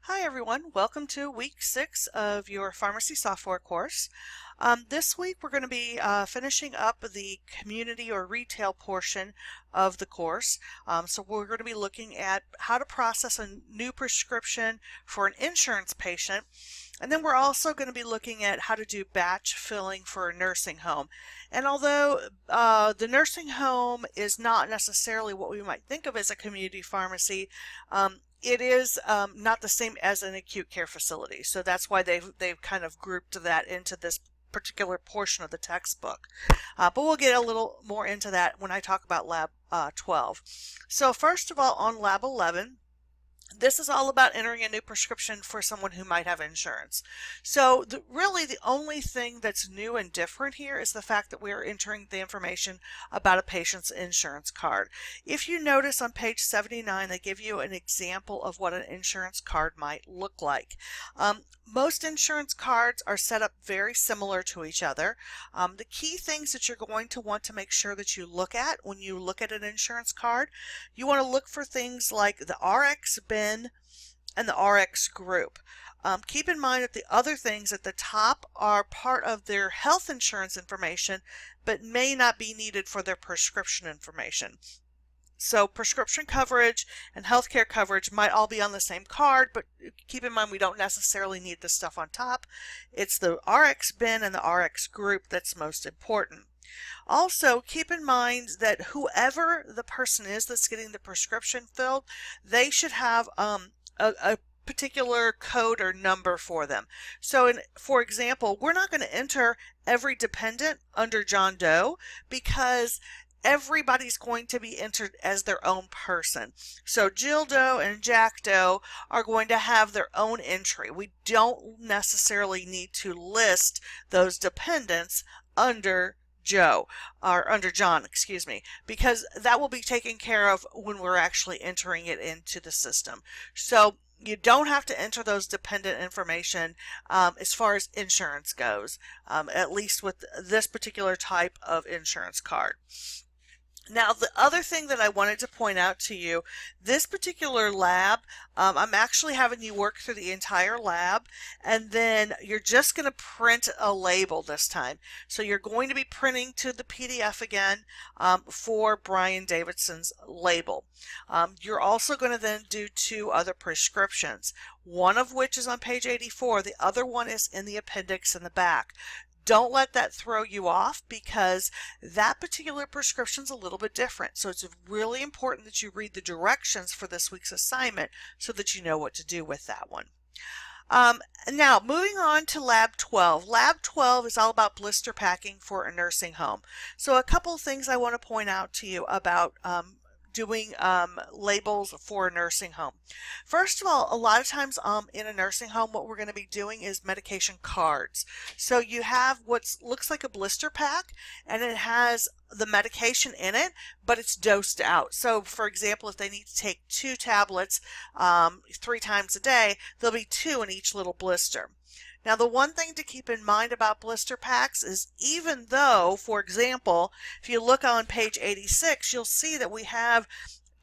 Hi everyone, welcome to week 6 of your pharmacy software course. This week we're going to be finishing up the community or retail portion of the course. So we're going to be looking at how to process a new prescription for an insurance patient. And then we're also going to be looking at how to do batch filling for a nursing home. And although the nursing home is not necessarily what we might think of as a community pharmacy, it is not the same as an acute care facility. So that's why they've kind of grouped that into this particular portion of the textbook. But we'll get a little more into that when I talk about Lab 12. So first of all, on Lab 11, this is all about entering a new prescription for someone who might have insurance. So really the only thing that's new and different here is the fact that we are entering the information about a patient's insurance card. If you notice on page 79, they give you an example of what an insurance card might look like. Most insurance cards are set up very similar to each other. The key things that you're going to want to make sure that you look at when you look at an insurance card, you want to look for things like the RX bin and the RX group. Keep in mind that the other things at the top are part of their health insurance information, but may not be needed for their prescription information. So prescription coverage and healthcare coverage might all be on the same card, but keep in mind we don't necessarily need the stuff on top. It's the RX bin and the RX group that's most important. Also, keep in mind that whoever the person is that's getting the prescription filled, they should have a particular code or number for them. So for example, we're not going to enter every dependent under John Doe because everybody's going to be entered as their own person. So Jill Doe and Jack Doe are going to have their own entry. We don't necessarily need to list those dependents under Joe, or under John, excuse me, because that will be taken care of when we're actually entering it into the system. So you don't have to enter those dependent information as far as insurance goes, at least with this particular type of insurance card. Now, the other thing that I wanted to point out to you, this particular lab, I'm actually having you work through the entire lab, and then you're just going to print a label this time. So you're going to be printing to the PDF again for Brian Davidson's label. You're also going to then do 2 other prescriptions, one of which is on page 84. The other one is in the appendix in the back. Don't let that throw you off because that particular prescription is a little bit different. So it's really important that you read the directions for this week's assignment so that you know what to do with that one. Now, moving on to Lab 12. Lab 12 is all about blister packing for a nursing home. So a couple of things I want to point out to you about doing labels for a nursing home. First of all, a lot of times in a nursing home, what we're going to be doing is medication cards. So you have what looks like a blister pack, and it has the medication in it, but it's dosed out. So for example, if they need to take 2 tablets 3 times a day, there'll be 2 in each little blister. Now, the one thing to keep in mind about blister packs is even though, for example, if you look on page 86, you'll see that we have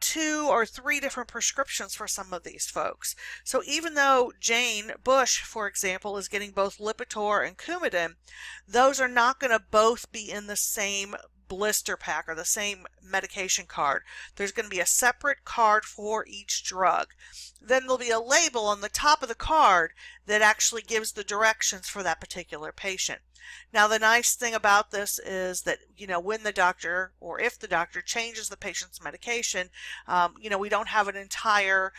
2 or 3 different prescriptions for some of these folks. So even though Jane Bush, for example, is getting both Lipitor and Coumadin, those are not going to both be in the same blister pack or the same medication card. There's going to be a separate card for each drug. Then there'll be a label on the top of the card that actually gives the directions for that particular patient. Now, the nice thing about this is that, when the doctor or if the doctor changes the patient's medication, we don't have an entire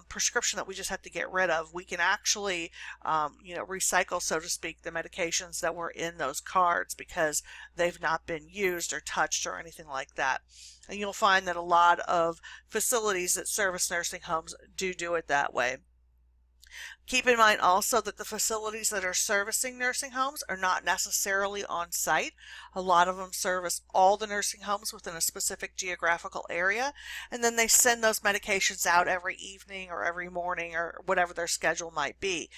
prescription that we just have to get rid of. We can actually, recycle, so to speak, the medications that were in those cards because they've not been used or touched or anything like that. And you'll find that a lot of facilities that service nursing homes do it that way. Keep in mind also that the facilities that are servicing nursing homes are not necessarily on site. A lot of them service all the nursing homes within a specific geographical area, and then they send those medications out every evening or every morning or whatever their schedule might be.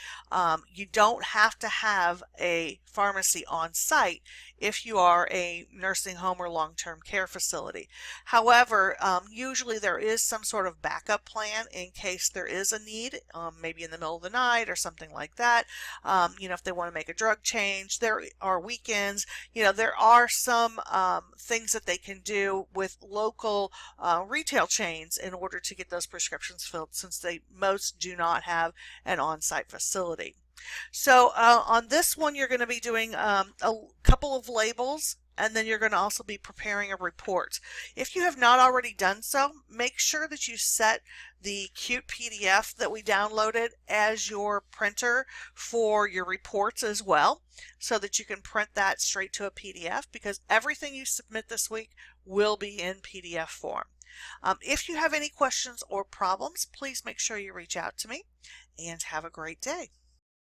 You don't have to have a pharmacy on site if you are a nursing home or long-term care facility. However, usually there is some sort of backup plan in case there is a need, maybe in the middle of the night or something like that. If they want to make a drug change, there are weekends. There are some things that they can do with local retail chains in order to get those prescriptions filled, since most do not have an on-site facility. So on this one, you're going to be doing a couple of labels, and then you're going to also be preparing a report. If you have not already done so, make sure that you set the cute PDF that we downloaded as your printer for your reports as well, so that you can print that straight to a PDF, because everything you submit this week will be in PDF form. If you have any questions or problems, please make sure you reach out to me, and have a great day.